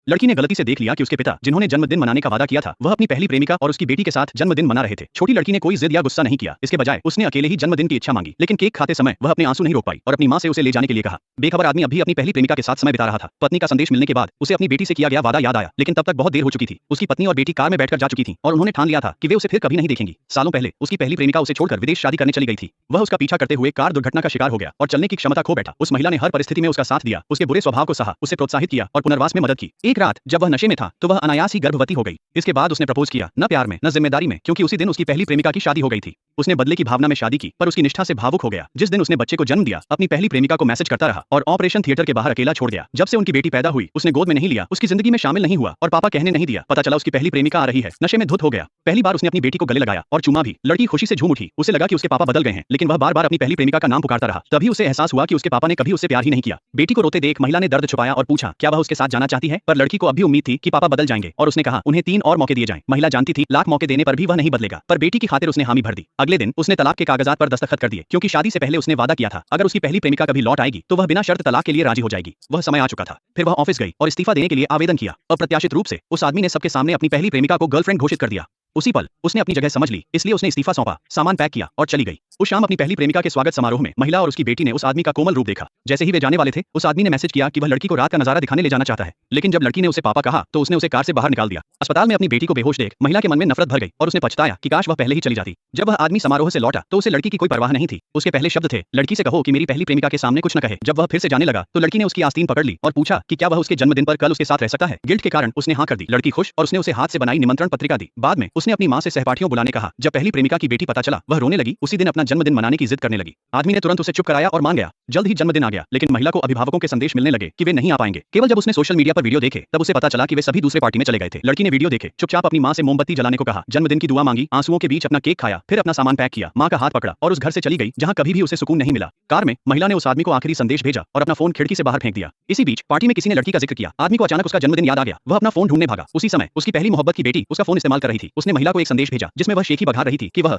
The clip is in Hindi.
लड़की ने गलती से देख लिया कि उसके पिता, जिन्होंने जन्मदिन मनाने का वादा किया था, वह अपनी पहली प्रेमिका और उसकी बेटी के साथ जन्मदिन मना रहे थे। छोटी लड़की ने कोई जिद या गुस्सा नहीं किया, इसके बजाय उसने अकेले ही जन्मदिन की इच्छा मांगी। लेकिन केक खाते समय वह अपने आंसू नहीं रोक पाई और अपनी मां से उसे ले जाने के लिए कहा। बेखबर आदमी अभी अपनी पहली प्रेमिका के साथ समय बिता रहा था। पत्नी का संदेश मिलने के बाद उसे अपनी बेटी से किया गया वादा याद आया, लेकिन तब तक बहुत देर हो चुकी थी। उसकी पत्नी और बेटी कार में बैठकर जा चुकी थी और उन्होंने ठान लिया था कि वे उसे फिर कभी नहीं देखेंगी। सालों पहले उसकी पहली प्रेमिका उसे छोड़कर विदेश शादी करने चली गई थी। वह उसका पीछा करते हुए कार दुर्घटना का शिकार हो गया और चलने की क्षमता खो बैठा। उस महिला ने हर परिस्थिति में उसका साथ दिया, उसके बुरे स्वभाव को सहा, उसे प्रोत्साहित किया और पुनर्वास में मदद की। एक रात जब वह नशे में था तो वह अनायास ही गर्भवती हो गई। इसके बाद उसने प्रपोज किया, न प्यार में न जिम्मेदारी में, क्योंकि उसी दिन उसकी पहली प्रेमिका की शादी हो गई थी। उसने बदले की भावना में शादी की, पर उसकी निष्ठा से भावुक हो गया। जिस दिन उसने बच्चे को जन्म दिया, अपनी पहली प्रेमिका को मैसेज करता रहा और ऑपरेशन थिएटर के बाहर अकेला छोड़ गया। जब से उनकी बेटी पैदा हुई, उसने गोद में नहीं लिया, उसकी जिंदगी में शामिल नहीं हुआ और पापा कहने नहीं दिया। पता चला उसकी पहली प्रेमिका आ रही है। नशे में धुत हो गया। पहली बार उसने अपनी बेटी को गले लगाया और चूमा भी। लड़की खुशी से झूम उठी। उसे लगा कि उसके पापा बदल गए हैं, लेकिन वह बार-बार अपनी पहली प्रेमिका का नाम पुकारता रहा। तभी उसे एहसास हुआ कि उसके पापा ने कभी उससे प्यार ही नहीं किया। बेटी को रोते देख महिला ने दर्द छुपाया और पूछा, क्या वह उसके साथ जाना चाहती है? पर लड़की को अब भी उम्मीद थी कि पापा बदल जाएंगे और उसने कहा, उन्हें 3 और मौके दिए जाएं। महिला जानती थी लाख मौके देने पर भी वह नहीं बदलेगा, पर बेटी की खातिर उसने हामी भर दी। अगले दिन उसने तलाक के कागजात पर दस्तखत कर दिए, क्योंकि शादी से पहले उसने वादा किया था, अगर उसकी पहली प्रेमिका कभी लौट आएगी तो वह बिना शर्त तलाक के लिए राजी हो जाएगी। वह समय आ चुका था। फिर वह ऑफिस गई और इस्तीफा देने के लिए आवेदन किया। अप्रत्याशित रूप से उस आदमी ने सबके सामने अपनी पहली प्रेमिका को गर्लफ्रेंड घोषित कर दिया। उसी पल उसने अपनी जगह समझ ली, इसलिए उसने इस्तीफा सौंपा, सामान पैक किया और चली गई। उस शाम अपनी पहली प्रेमिका के स्वागत समारोह में महिला और उसकी बेटी ने उस आदमी का कोमल रूप देखा। जैसे ही वे जाने वाले थे, उस आदमी ने मैसेज किया कि वह लड़की को रात का नजारा दिखाने ले जाना चाहता है। लेकिन जब लड़की ने उसे पापा कहा तो उसने उसे कार से बाहर निकाल दिया। अस्पताल में अपनी बेटी को बेहोश देख महिला के मन में नफरत भर गई और उसने पछताया कि काश वह पहले ही चली जाती। जब वह आदमी समारोह से लौटा तो उसे लड़की की कोई परवाह नहीं थी। उसके पहले शब्द थे, लड़की से कहो कि मेरी पहली प्रेमिका के सामने कुछ न कहे। जब वह फिर से जाने लगा तो लड़की ने उसकी आस्तीन पकड़ ली और पूछा कि क्या वह उसके जन्मदिन पर कल उसके साथ रह सकता है। गिल्ट के कारण उसने हाँ कर दी। लड़की खुश और उसने उसे हाथ से बनाई निमंत्रण पत्रिका दी। बाद में उसने अपनी मां से सहपाठियों बुलाने कहा। जब पहली प्रेमिका की बेटी पता चला, वह रोने लगी। उसी दिन अपना जन्मदिन मनाने की जिद करने लगी। आदमी ने तुरंत उसे चुप कराया और मान गया। जल्द ही जन्मदिन आ गया, लेकिन महिला को अभिभावकों के संदेश मिलने लगे कि वे नहीं आ पाएंगे। केवल जब उसने सोशल मीडिया पर वीडियो देखे तब उसे पता चला कि वे सभी दूसरे पार्टी में चले गए थे। लड़की ने वीडियो देखे, चुपचाप अपनी मां से मोमबत्ती जलाने को कहा, जन्मदिन की दुआ मांगी, आंसुओं के बीच अपना केक खाया, फिर अपना सामान पैक किया, मां का हाथ पकड़ा और उस घर से चली गई जहां कभी भी उसे सुकून नहीं मिला। कार में महिला ने उस आदमी को आखिरी संदेश भेजा और अपना फोन खिड़की से बाहर फेंक दिया। इसी बीच पार्टी में किसी ने लड़की का जिक्र किया। आदमी को अचानक उसका जन्मदिन याद आ गया। वह अपना फोन ढूंढने भागा। उसी समय उसकी पहली मोहब्बत की बेटी उसका फोन इस्तेमाल कर रही थी। उसने महिला को एक संदेश भेजा जिसमें वह शेखी बघार रही थी कि वह